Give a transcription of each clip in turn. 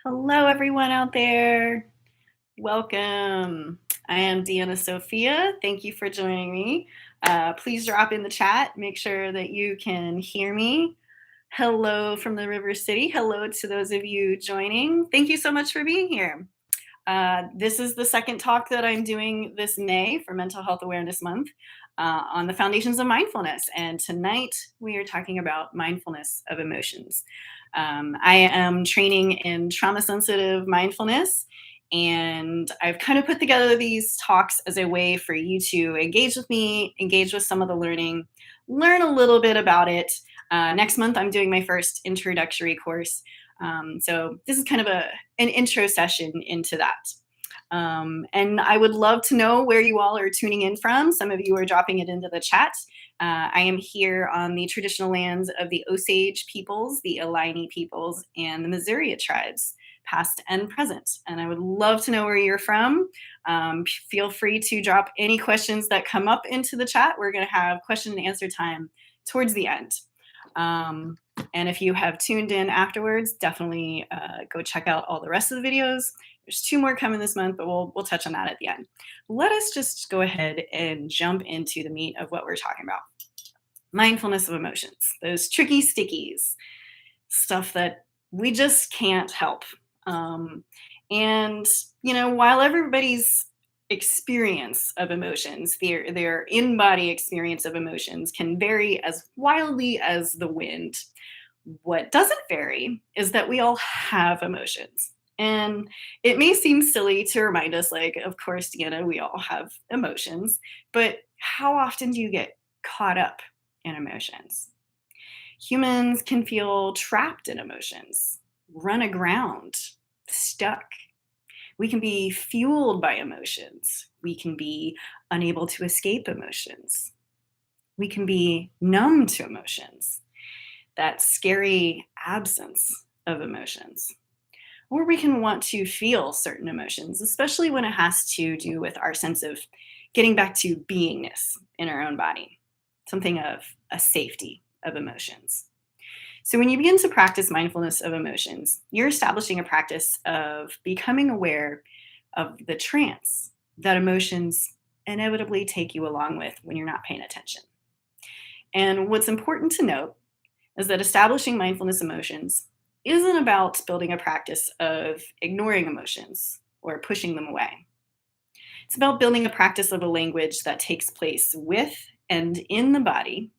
Hello, everyone out there. Welcome. I am Deanna Sophia. Thank you for joining me. Please drop in the chat. Make sure that you can hear me. Hello from the River City. Hello to those of you joining. Thank you so much for being here. This is the second talk that I'm doing this May for Mental Health Awareness Month on the foundations of mindfulness. And tonight we are talking about mindfulness of emotions. I am training in trauma-sensitive mindfulness, and I've kind of put together these talks as a way for you to engage with me, engage with some of the learning, learn a little bit about it. Next month, I'm doing my first introductory course. So this is kind of an intro session into that. And I would love to know where you all are tuning in from. Some of you are dropping it into the chat. I am here on the traditional lands of the Osage peoples, the Illini peoples, and the Missouri tribes, past and present. And I would love to know where you're from. Feel free to drop any questions that come up into the chat. We're going to have question and answer time towards the end. And if you have tuned in afterwards, definitely go check out all the rest of the videos. There's 2 more coming this month, but we'll touch on that at the end. Let us just go ahead and jump into the meat of what we're talking about. Mindfulness of emotions, those tricky stickies, stuff that we just can't help. And, you know, while everybody's experience of emotions, their in-body experience of emotions can vary as wildly as the wind, what doesn't vary is that we all have emotions. And it may seem silly to remind us, like, of course, Deanna, we all have emotions, but how often do you get caught up in emotions? Humans can feel trapped in emotions, run aground, stuck. We can be fueled by emotions. We can be unable to escape emotions. We can be numb to emotions, that scary absence of emotions. Or we can want to feel certain emotions, especially when it has to do with our sense of getting back to beingness in our own body, something of a safety of emotions. So when you begin to practice mindfulness of emotions, you're establishing a practice of becoming aware of the trance that emotions inevitably take you along with when you're not paying attention. And what's important to note is that establishing mindfulness emotions isn't about building a practice of ignoring emotions or pushing them away. It's about building a practice of a language that takes place with and in the body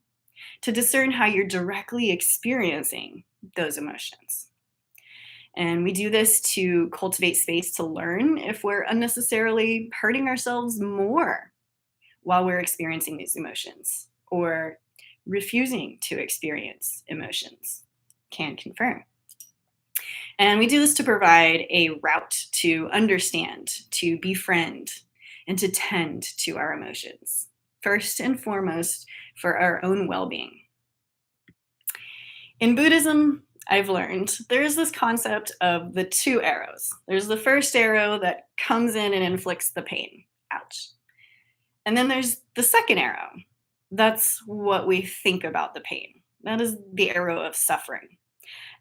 to discern how you're directly experiencing those emotions. And we do this to cultivate space to learn if we're unnecessarily hurting ourselves more while we're experiencing these emotions, or refusing to experience emotions. Can confirm. And we do this to provide a route to understand, to befriend, and to tend to our emotions, first and foremost for our own well-being. In Buddhism, I've learned there's this concept of the 2 arrows. There's the first arrow that comes in and inflicts the pain. Ouch. And then there's the second arrow. That's what we think about the pain. That is the arrow of suffering.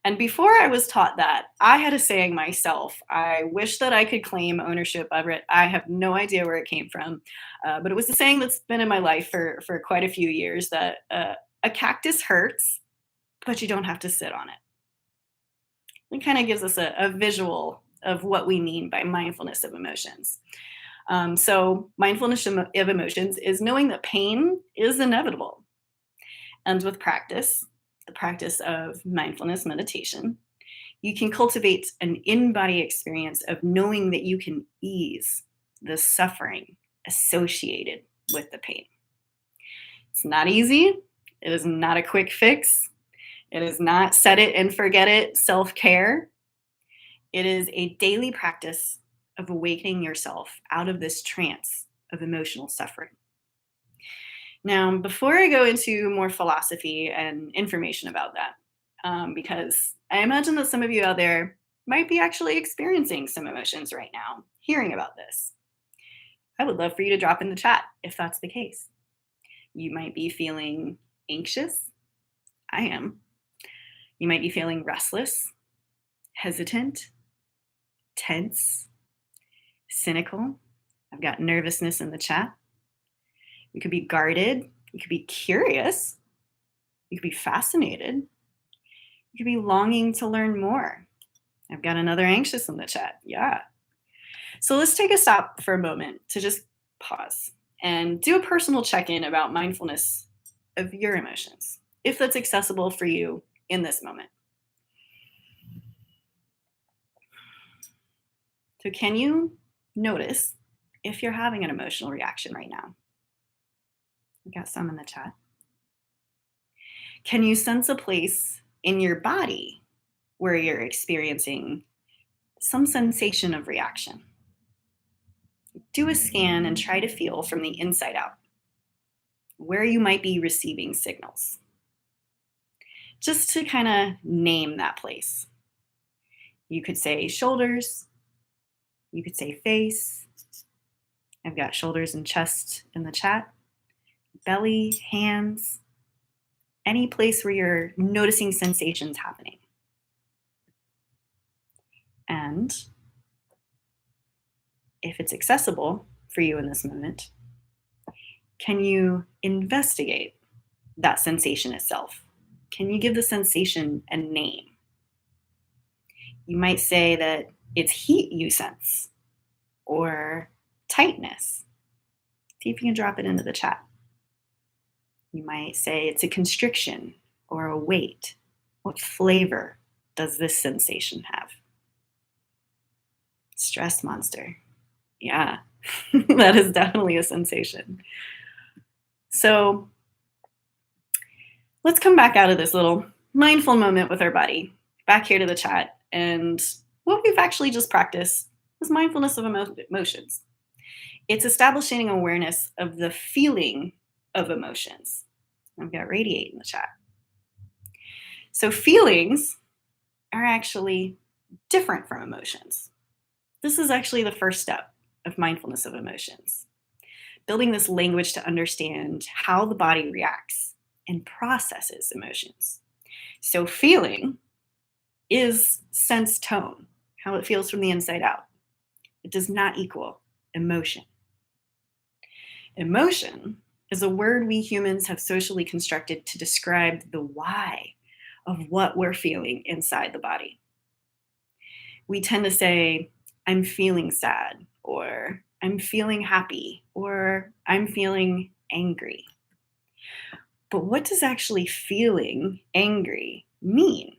And before I was taught that, I had a saying myself. I wish that I could claim ownership of it. I have no idea where it came from. But it was a saying that's been in my life for quite a few years, that a cactus hurts, but you don't have to sit on it. It kind of gives us a visual of what we mean by mindfulness of emotions. So mindfulness of emotions is knowing that pain is inevitable. And with practice, the practice of mindfulness meditation, you can cultivate an in-body experience of knowing that you can ease the suffering associated with the pain. It's not easy. It is not a quick fix. It is not set it and forget it self-care. It is a daily practice of awakening yourself out of this trance of emotional suffering. Now, before I go into more philosophy and information about that, because I imagine that some of you out there might be actually experiencing some emotions right now, hearing about this, I would love for you to drop in the chat if that's the case. You might be feeling anxious. I am. You might be feeling restless, hesitant, tense, cynical. I've got nervousness in the chat. You could be guarded. You could be curious. You could be fascinated. You could be longing to learn more. I've got another anxious in the chat. Yeah. So let's take a stop for a moment to just pause and do a personal check-in about mindfulness of your emotions, if that's accessible for you in this moment. So can you notice if you're having an emotional reaction right now? We got some in the chat. Can you sense a place in your body where you're experiencing some sensation of reaction? Do a scan and try to feel from the inside out where you might be receiving signals. Just to kind of name that place. You could say shoulders. You could say face. I've got shoulders and chest in the chat. Belly, hands, any place where you're noticing sensations happening. And if it's accessible for you in this moment, can you investigate that sensation itself? Can you give the sensation a name? You might say that it's heat you sense or tightness. See if you can drop it into the chat. You might say it's a constriction or a weight. What flavor does this sensation have? Stress monster. Yeah, that is definitely a sensation. So let's come back out of this little mindful moment with our body, back here to the chat. And what we've actually just practiced is mindfulness of emotions. It's establishing awareness of the feeling of emotions. I've got radiate in the chat. So feelings are actually different from emotions. This is actually the first step of mindfulness of emotions. Building this language to understand how the body reacts and processes emotions. So feeling is sense tone, how it feels from the inside out. It does not equal emotion. Emotion is a word we humans have socially constructed to describe the why of what we're feeling inside the body. We tend to say, I'm feeling sad, or I'm feeling happy, or I'm feeling angry. But what does actually feeling angry mean?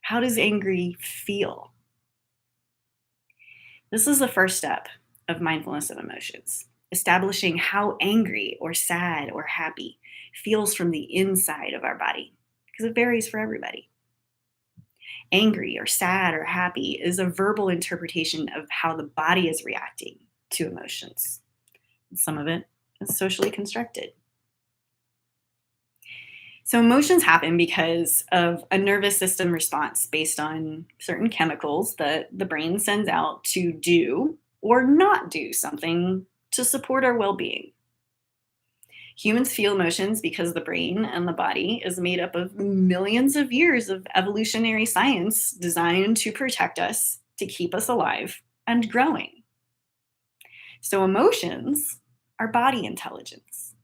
How does angry feel? This is the first step of mindfulness of emotions, establishing how angry or sad or happy feels from the inside of our body, because it varies for everybody. Angry or sad or happy is a verbal interpretation of how the body is reacting to emotions. Some of it is socially constructed. So emotions happen because of a nervous system response based on certain chemicals that the brain sends out to do or not do something to support our well-being. Humans feel emotions because the brain and the body is made up of millions of years of evolutionary science designed to protect us, to keep us alive and growing. So emotions are body intelligence.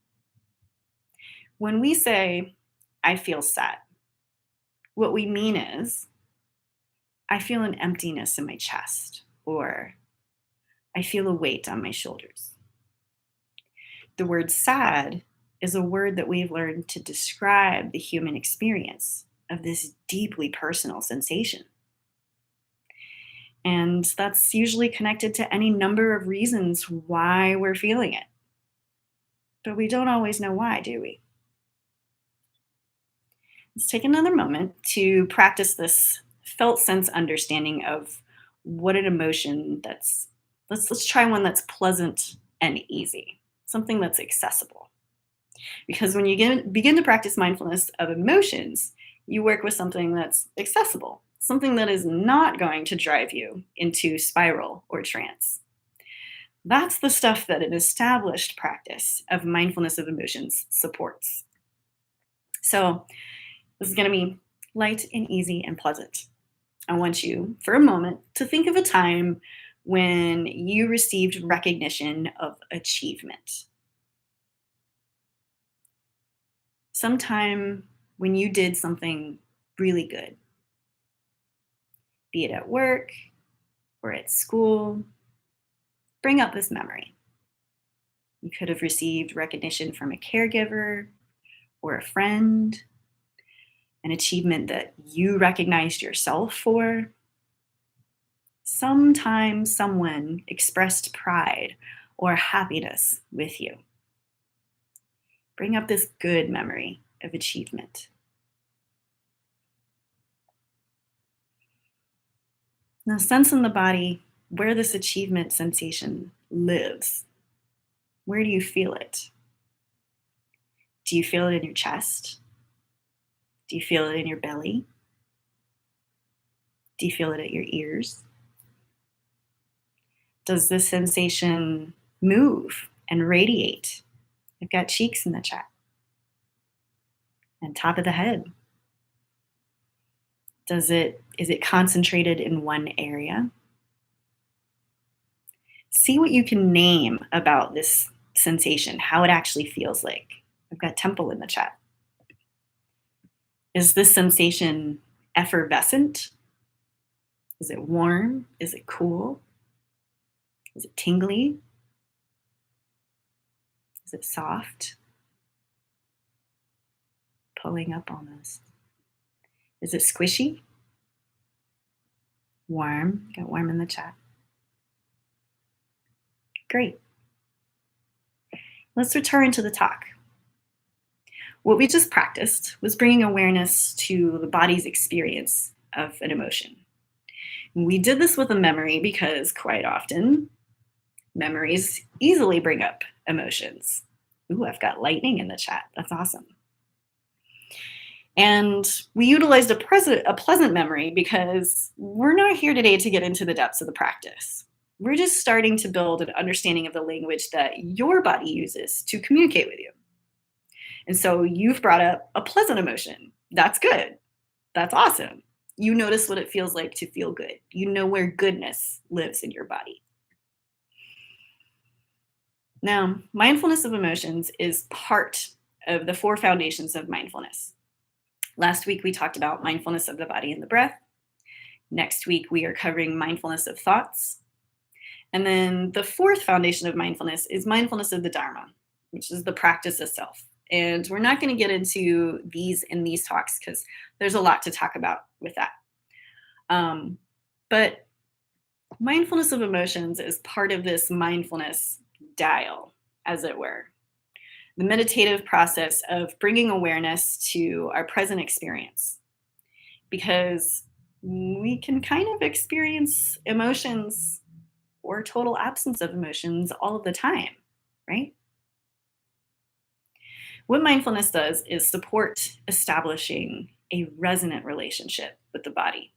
When we say, I feel sad, what we mean is, I feel an emptiness in my chest, or I feel a weight on my shoulders. The word sad is a word that we've learned to describe the human experience of this deeply personal sensation. And that's usually connected to any number of reasons why we're feeling it. But we don't always know why, do we? Let's take another moment to practice this felt sense understanding of what an emotion that's, let's try one that's pleasant and easy, something that's accessible. Because when you begin to practice mindfulness of emotions, you work with something that's accessible, something that is not going to drive you into spiral or trance. That's the stuff that an established practice of mindfulness of emotions supports. So this is going to be light and easy and pleasant. I want you, for a moment, to think of a time when you received recognition of achievement. Sometime when you did something really good, be it at work or at school. Bring up this memory. You could have received recognition from a caregiver or a friend, an achievement that you recognized yourself for. Sometimes someone expressed pride or happiness with you. Bring up this good memory of achievement. Now, sense in the body where this achievement sensation lives. Where do you feel it? Do you feel it in your chest? Do you feel it in your belly? Do you feel it at your ears? Does this sensation move and radiate? I've got cheeks in the chat. And top of the head. Is it concentrated in one area? See what you can name about this sensation, how it actually feels like. I've got temple in the chat. Is this sensation effervescent? Is it warm? Is it cool? Is it tingly? Is it soft? Pulling up almost. Is it squishy? Warm? Got warm in the chat. Great. Let's return to the talk. What we just practiced was bringing awareness to the body's experience of an emotion. We did this with a memory because quite often memories easily bring up emotions. Ooh, I've got lightning in the chat. That's awesome. And we utilized a pleasant memory because we're not here today to get into the depths of the practice. We're just starting to build an understanding of the language that your body uses to communicate with you. And so you've brought up a pleasant emotion. That's good. That's awesome. You notice what it feels like to feel good. You know where goodness lives in your body. Now, mindfulness of emotions is part of the 4 foundations of mindfulness. Last week, we talked about mindfulness of the body and the breath. Next week, we are covering mindfulness of thoughts. And then the 4th foundation of mindfulness is mindfulness of the Dharma, which is the practice of self. And we're not going to get into these in these talks because there's a lot to talk about with that. But mindfulness of emotions is part of this mindfulness dial, as it were. The meditative process of bringing awareness to our present experience. Because we can kind of experience emotions or total absence of emotions all of the time, right? What mindfulness does is support establishing a resonant relationship with the body,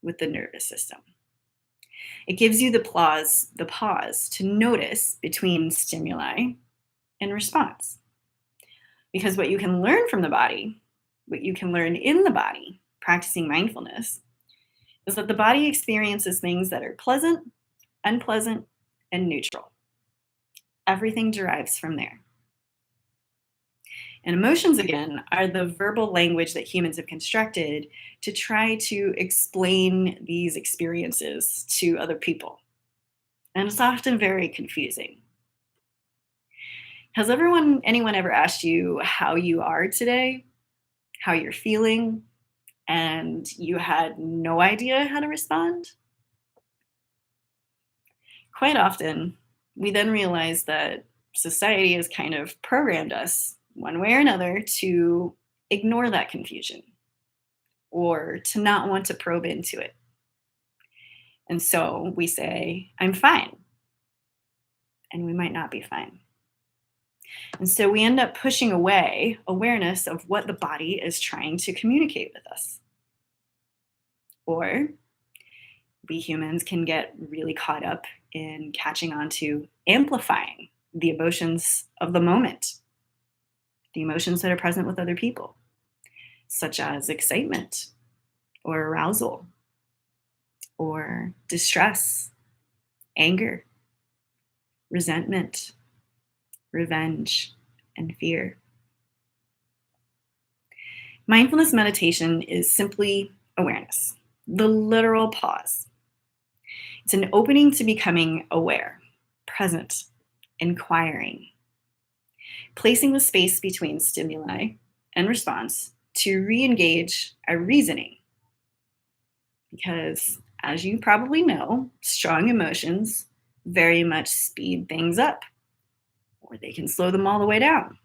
with the nervous system. It gives you the pause to notice between stimuli and response. Because what you can learn from the body, what you can learn in the body, practicing mindfulness, is that the body experiences things that are pleasant, unpleasant, and neutral. Everything derives from there. And emotions, again, are the verbal language that humans have constructed to try to explain these experiences to other people. And it's often very confusing. Has anyone ever asked you how you are today, how you're feeling, and you had no idea how to respond? Quite often, we then realize that society has kind of programmed us one way or another to ignore that confusion or to not want to probe into it. And so we say, I'm fine. And we might not be fine. And so we end up pushing away awareness of what the body is trying to communicate with us. Or we humans can get really caught up in catching on to amplifying the emotions of the moment, the emotions that are present with other people, such as excitement or arousal or distress, anger, resentment, revenge, and fear. Mindfulness meditation is simply awareness, the literal pause. It's an opening to becoming aware, present, inquiring, placing the space between stimuli and response to re-engage our reasoning. Because, as you probably know, strong emotions very much speed things up, or they can slow them all the way down.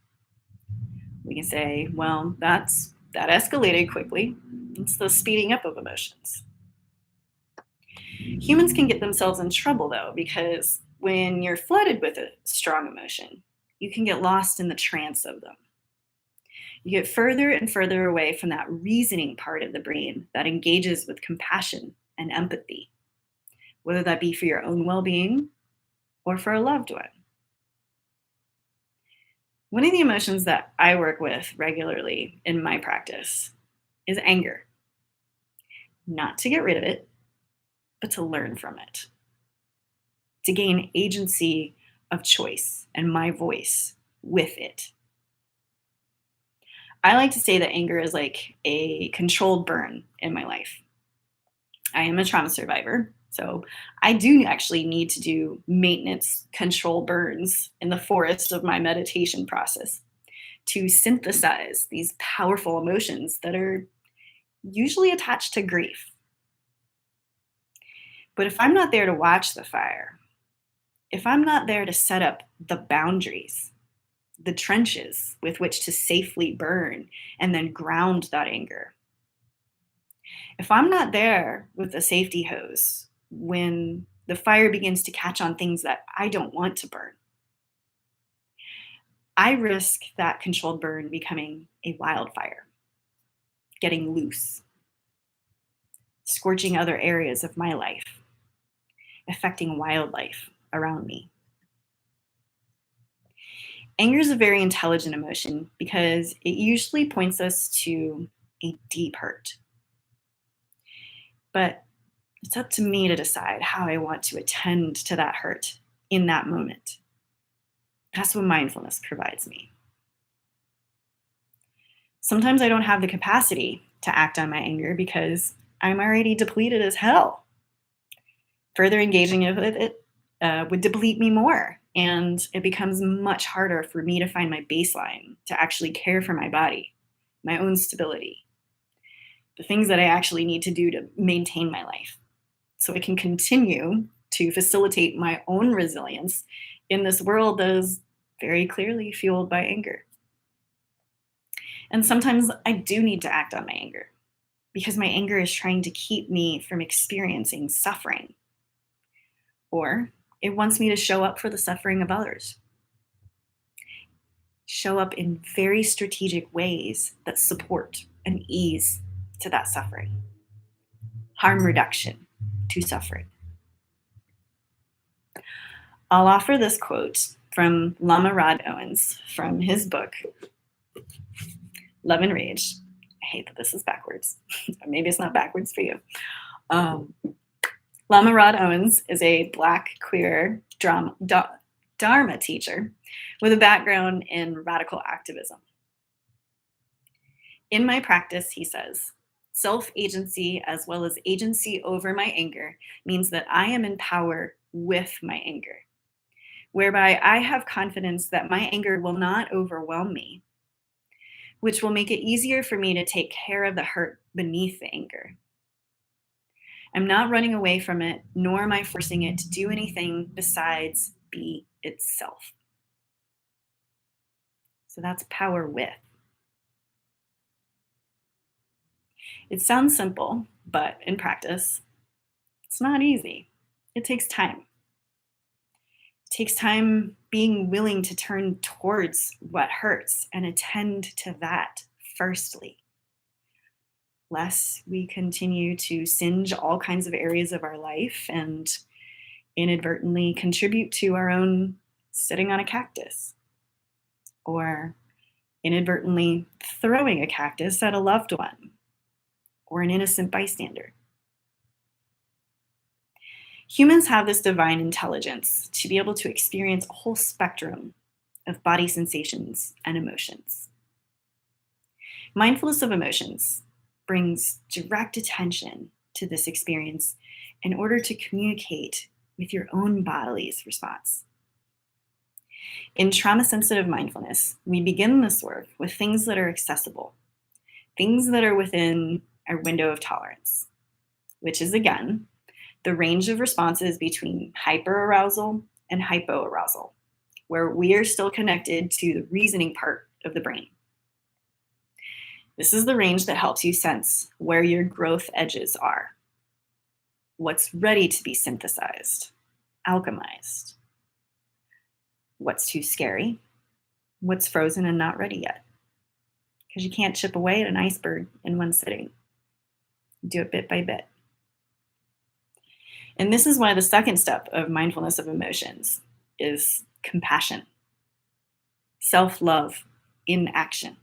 We can say, well, that escalated quickly. It's the speeding up of emotions. Humans can get themselves in trouble, though, because when you're flooded with a strong emotion, you can get lost in the trance of them. You get further and further away from that reasoning part of the brain that engages with compassion and empathy, whether that be for your own well-being or for a loved one. One of the emotions that I work with regularly in my practice is anger. Not to get rid of it, but to learn from it, to gain agency of choice and my voice with it. I like to say that anger is like a controlled burn in my life. I am a trauma survivor, so I do actually need to do maintenance control burns in the forest of my meditation process to synthesize these powerful emotions that are usually attached to grief. But if I'm not there to watch the fire, if I'm not there to set up the boundaries, the trenches with which to safely burn and then ground that anger, if I'm not there with the safety hose when the fire begins to catch on things that I don't want to burn, I risk that controlled burn becoming a wildfire, getting loose, scorching other areas of my life, affecting wildlife around me. Anger is a very intelligent emotion because it usually points us to a deep hurt. But it's up to me to decide how I want to attend to that hurt in that moment. That's what mindfulness provides me. Sometimes I don't have the capacity to act on my anger because I'm already depleted as hell. Further engaging with it would deplete me more, and it becomes much harder for me to find my baseline to actually care for my body, my own stability, the things that I actually need to do to maintain my life, so I can continue to facilitate my own resilience in this world that is very clearly fueled by anger. And sometimes I do need to act on my anger because my anger is trying to keep me from experiencing suffering, or it wants me to show up for the suffering of others. Show up in very strategic ways that support and ease to that suffering. Harm reduction to suffering. I'll offer this quote from Lama Rod Owens from his book, Love and Rage. I hate that this is backwards. Maybe it's not backwards for you. Lama Rod Owens is a Black queer Dharma teacher with a background in radical activism. In my practice, he says, self-agency as well as agency over my anger means that I am in power with my anger, whereby I have confidence that my anger will not overwhelm me, which will make it easier for me to take care of the hurt beneath the anger. I'm not running away from it, nor am I forcing it to do anything besides be itself. So that's power with. It sounds simple, but in practice, it's not easy. It takes time. It takes time being willing to turn towards what hurts and attend to that firstly. Lest we continue to singe all kinds of areas of our life and inadvertently contribute to our own sitting on a cactus, or inadvertently throwing a cactus at a loved one or an innocent bystander. Humans have this divine intelligence to be able to experience a whole spectrum of body sensations and emotions. Mindfulness of emotions brings direct attention to this experience in order to communicate with your own body's response. In trauma sensitive mindfulness, we begin this work with things that are accessible, things that are within our window of tolerance, which is again the range of responses between hyperarousal and hypoarousal, where we are still connected to the reasoning part of the brain. This is the range that helps you sense where your growth edges are, what's ready to be synthesized, alchemized, what's too scary, what's frozen and not ready yet. Because you can't chip away at an iceberg in one sitting. You do it bit by bit. And this is why the second step of mindfulness of emotions is compassion, self-love in action.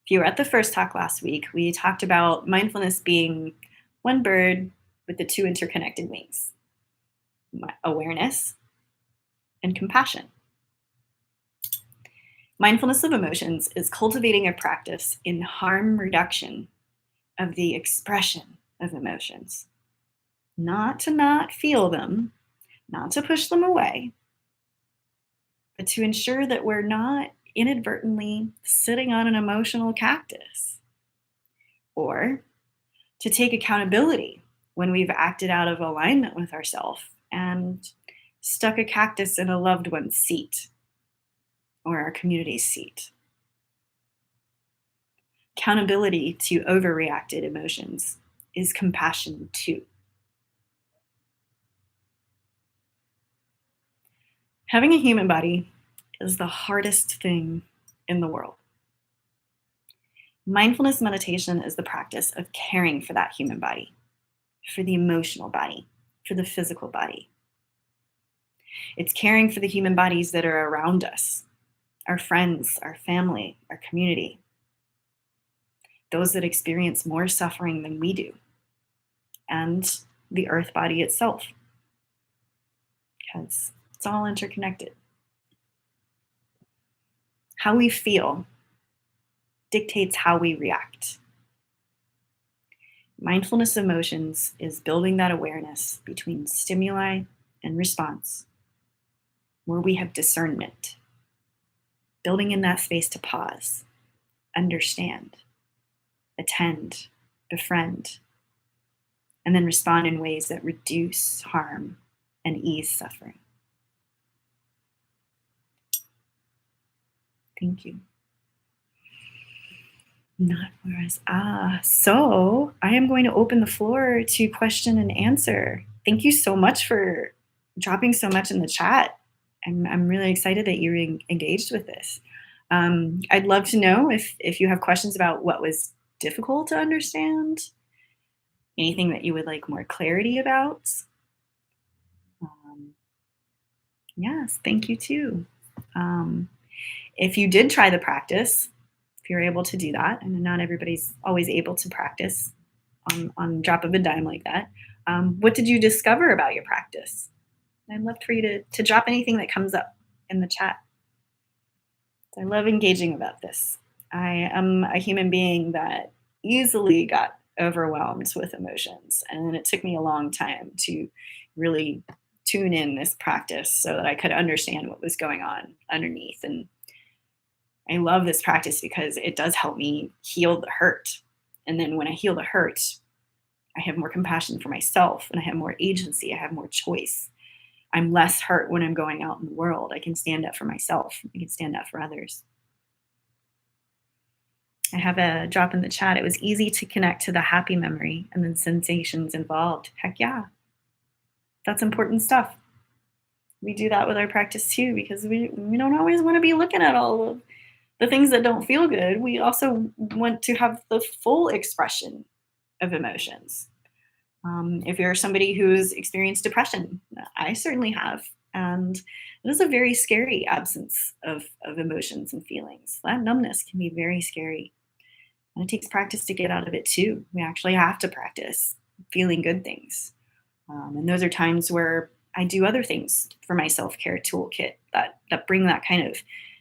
If you were at the first talk last week, we talked about mindfulness being one bird with the two interconnected wings, awareness and compassion. Mindfulness of emotions is cultivating a practice in harm reduction of the expression of emotions. Not to not feel them, not to push them away, but to ensure that we're not inadvertently sitting on an emotional cactus. Or to take accountability when we've acted out of alignment with ourselves and stuck a cactus in a loved one's seat or our community's seat. Accountability to overreacted emotions is compassion too. Having a human body is the hardest thing in the world. Mindfulness meditation is the practice of caring for that human body, for the emotional body, for the physical body. It's caring for the human bodies that are around us, our friends, our family, our community, those that experience more suffering than we do, and the earth body itself, because it's all interconnected. How we feel dictates how we react. Mindfulness of emotions is building that awareness between stimuli and response, where we have discernment, building in that space to pause, understand, attend, befriend, and then respond in ways that reduce harm and ease suffering. Thank you. Not whereas. So I am going to open the floor to question and answer. Thank you so much for dropping so much in the chat. I'm really excited that you're engaged with this. I'd love to know if you have questions about what was difficult to understand, anything that you would like more clarity about. Yes, thank you too. If you did try the practice, if you're able to do that, and not everybody's always able to practice on drop of a dime like that, what did you discover about your practice? I'd love for you to drop anything that comes up in the chat. I love engaging about this. I am a human being that easily got overwhelmed with emotions, and it took me a long time to really tune in this practice so that I could understand what was going on underneath. And I love this practice because it does help me heal the hurt. And then when I heal the hurt, I have more compassion for myself and I have more agency. I have more choice. I'm less hurt when I'm going out in the world. I can stand up for myself. I can stand up for others. I have a drop in the chat. It was easy to connect to the happy memory and the sensations involved. Heck yeah. That's important stuff. We do that with our practice too, because we don't always want to be looking at all of the things that don't feel good. We also want to have the full expression of emotions. If you're somebody who's experienced depression, I certainly have, and it is a very scary absence of emotions and feelings. That numbness can be very scary, and it takes practice to get out of it too. We actually have to practice feeling good things. And those are times where I do other things for my self-care toolkit that bring that kind of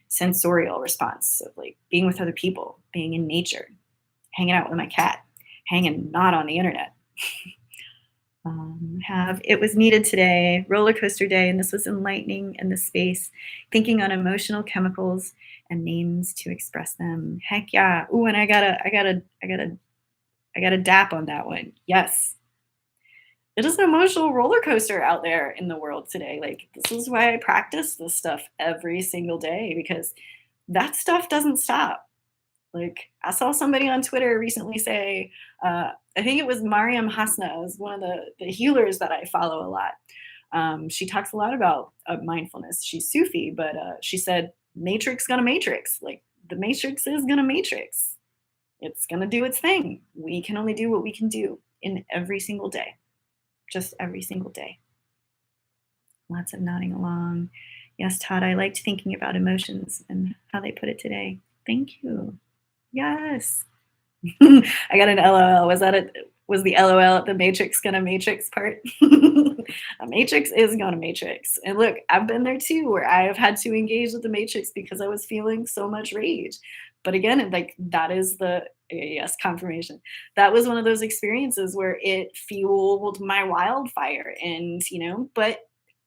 sensorial response of like being with other people, being in nature, hanging out with my cat, hanging not on the internet. Have It Was Needed Today, roller coaster day, and this was enlightening in the space, thinking on emotional chemicals and names to express them. Heck yeah. Ooh, and I got a dap on that one. Yes. It is an emotional roller coaster out there in the world today. Like, this is why I practice this stuff every single day because that stuff doesn't stop. Like, I saw somebody on Twitter recently say, I think it was Mariam Hasna, is one of the healers that I follow a lot. She talks a lot about mindfulness. She's Sufi, but she said, Matrix gonna matrix. Like, the matrix is gonna matrix. It's gonna do its thing. We can only do what we can do in every single day, just every single day. Lots of nodding along. Yes, Todd, I liked thinking about emotions and how they put it today. Thank you. Yes. I got an LOL. Was the LOL at the Matrix gonna Matrix part? A Matrix is gonna Matrix. And look, I've been there too, where I have had to engage with the Matrix because I was feeling so much rage. But again, like that is the yes, confirmation. That was one of those experiences where it fueled my wildfire. And, but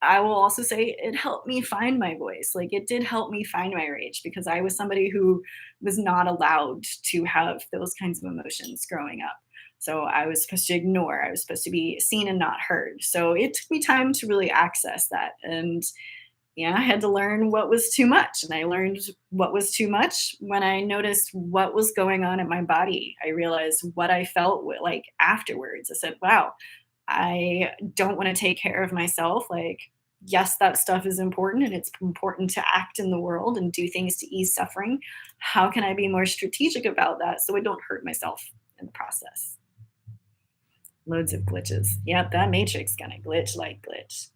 I will also say it helped me find my voice. Like it did help me find my rage because I was somebody who was not allowed to have those kinds of emotions growing up. So I was supposed to ignore, I was supposed to be seen and not heard. So it took me time to really access that. And yeah, I had to learn what was too much. And I learned what was too much when I noticed what was going on in my body. I realized what I felt like afterwards. I said, wow, I don't want to take care of myself. Like, yes, that stuff is important and it's important to act in the world and do things to ease suffering. How can I be more strategic about that so I don't hurt myself in the process? Loads of glitches. Yep, that matrix gonna glitch like glitch.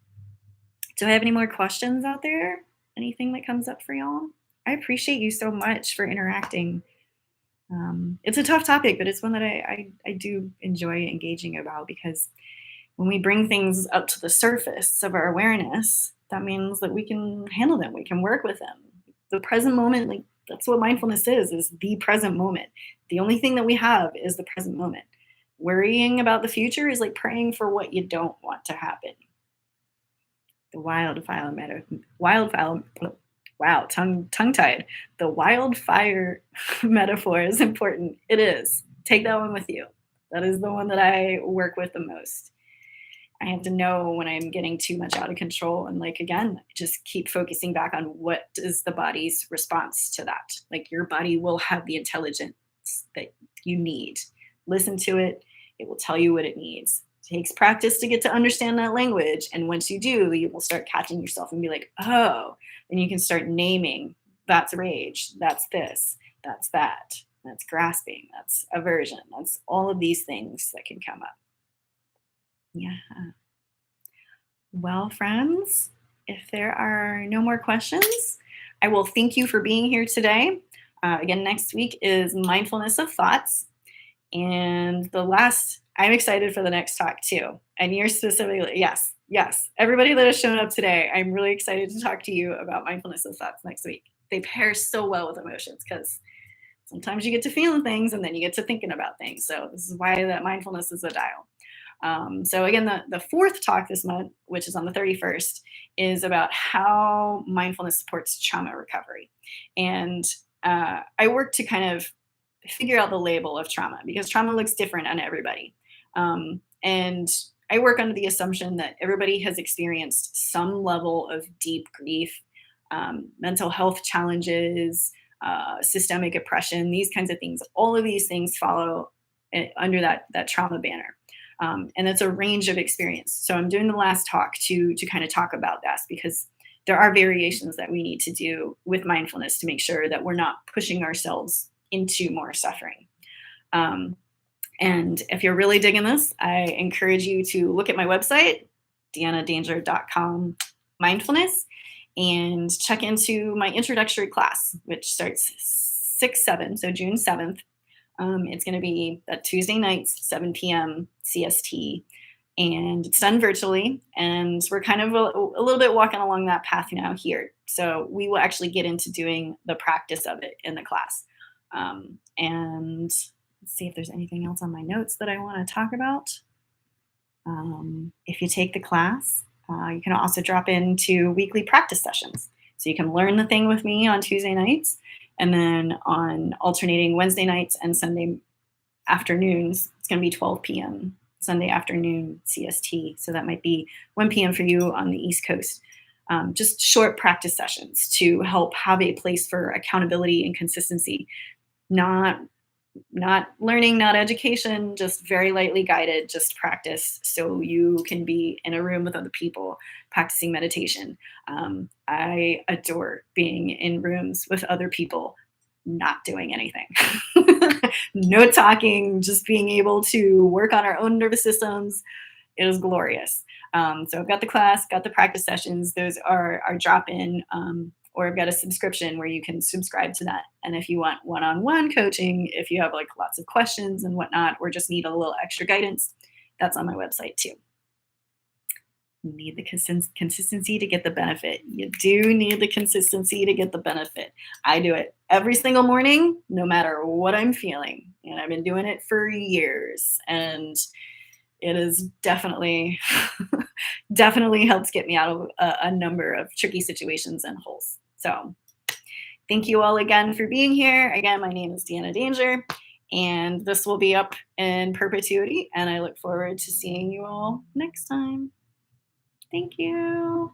Do I have any more questions out there? Anything that comes up for y'all? I appreciate you so much for interacting. It's a tough topic, but it's one that I do enjoy engaging about because when we bring things up to the surface of our awareness, that means that we can handle them, we can work with them. The present moment, like that's what mindfulness is the present moment. The only thing that we have is the present moment. Worrying about the future is like praying for what you don't want to happen. The wildfire, wow, tongue tied. The wildfire metaphor is important. It is. Take that one with you. That is the one that I work with the most. I have to know when I'm getting too much out of control. And like, again, just keep focusing back on what is the body's response to that. Like your body will have the intelligence that you need. Listen to it. It will tell you what it needs. It takes practice to get to understand that language. And once you do, you will start catching yourself and be like, oh, then you can start naming that's rage. That's this. That's that. That's grasping. That's aversion. That's all of these things that can come up. Yeah. Well, friends, if there are no more questions, I will thank you for being here today. Again, next week is mindfulness of thoughts. And I'm excited for the next talk too. And you're specifically, yes. Everybody that has shown up today, I'm really excited to talk to you about mindfulness of thoughts next week. They pair so well with emotions because sometimes you get to feeling things and then you get to thinking about things. So this is why that mindfulness is a dial. So again, the fourth talk this month, which is on the 31st, is about how mindfulness supports trauma recovery. And I work to kind of figure out the label of trauma because trauma looks different on everybody. And I work under the assumption that everybody has experienced some level of deep grief, mental health challenges, systemic oppression, these kinds of things. All of these things follow under that trauma banner. And it's a range of experience. So I'm doing the last talk to kind of talk about that because there are variations that we need to do with mindfulness to make sure that we're not pushing ourselves into more suffering. And if you're really digging this, I encourage you to look at my website, deannadanger.com mindfulness, and check into my introductory class, which starts 6/7, so June 7th. It's going to be Tuesday nights, 7 p.m. CST, and it's done virtually. And we're kind of a little bit walking along that path now here. So we will actually get into doing the practice of it in the class. And let's see if there's anything else on my notes that I want to talk about. If you take the class, you can also drop into weekly practice sessions. So you can learn the thing with me on Tuesday nights, and then on alternating Wednesday nights and Sunday afternoons, it's going to be 12 p.m. Sunday afternoon CST. So that might be 1 p.m. for you on the East Coast. Just short practice sessions to help have a place for accountability and consistency. Not learning, not education, just very lightly guided, just practice so you can be in a room with other people practicing meditation. I adore being in rooms with other people, not doing anything. No talking, just being able to work on our own nervous systems. It is glorious. So I've got the class, got the practice sessions. Those are drop-in, or I've got a subscription where you can subscribe to that. And if you want one-on-one coaching, if you have like lots of questions and whatnot, or just need a little extra guidance, that's on my website too. You need the consistency to get the benefit. You do need the consistency to get the benefit. I do it every single morning, no matter what I'm feeling. And I've been doing it for years. And it is definitely, definitely helps get me out of a number of tricky situations and holes. So thank you all again for being here. Again, my name is Deanna Danger, and this will be up in perpetuity. And I look forward to seeing you all next time. Thank you.